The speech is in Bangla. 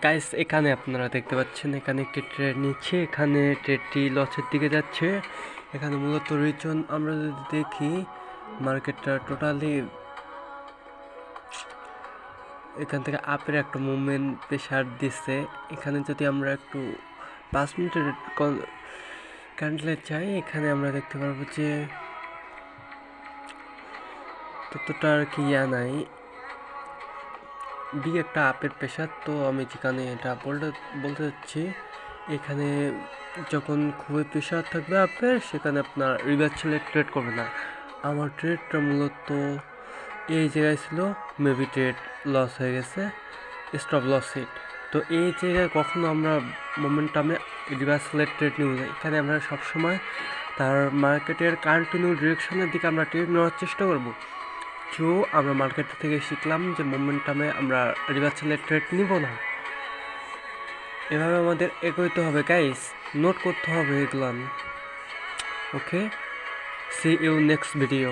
গাইস এখানে আপনারা দেখতে পাচ্ছেন এখানে একটি ট্রেড নিচ্ছে, এখানে ট্রেডটি লসের দিকে যাচ্ছে। এখানে মূলত রিজন আমরা যদি দেখি মার্কেটটা টোটালি এখান থেকে আপের একটা মুভমেন্ট প্রেশার দিচ্ছে। এখানে যদি আমরা একটু 5 মিনিটের ক্যান্ডেলে চাই, এখানে আমরা দেখতে পারবো যে ততটা আর কি নাই, বিগ একটা আপের প্রেশার। তো আমি যেখানে এটা বলতে চাচ্ছি, এখানে যখন খুবই প্রেশার থাকবে আপের, সেখানে আপনার রিভার্সালে ট্রেড করবে না। আমার ট্রেডটা মূলত এই জায়গায় ছিল, মেবি ট্রেড লস হয়ে গেছে, স্টপ লস হিট। তো এই জায়গায় কখনো আমরা মোমেন্টামে রিভার্সালে ট্রেড নিব না। এখানে আমরা সবসময় তার মার্কেটের কন্টিনিউ ডিরেকশনের দিকে আমরা ট্রেড নেওয়ার চেষ্টা করব। তো আমরা মার্কেট থেকে শিখলাম যে মোমেন্টামে আমরা রিভার্সালে ট্রেড নিব না। এভাবে আমাদের এগোইতে হবে গাইস, নোট করতে হবে এগুলান। ওকে, সি ইউ নেক্সট ভিডিও।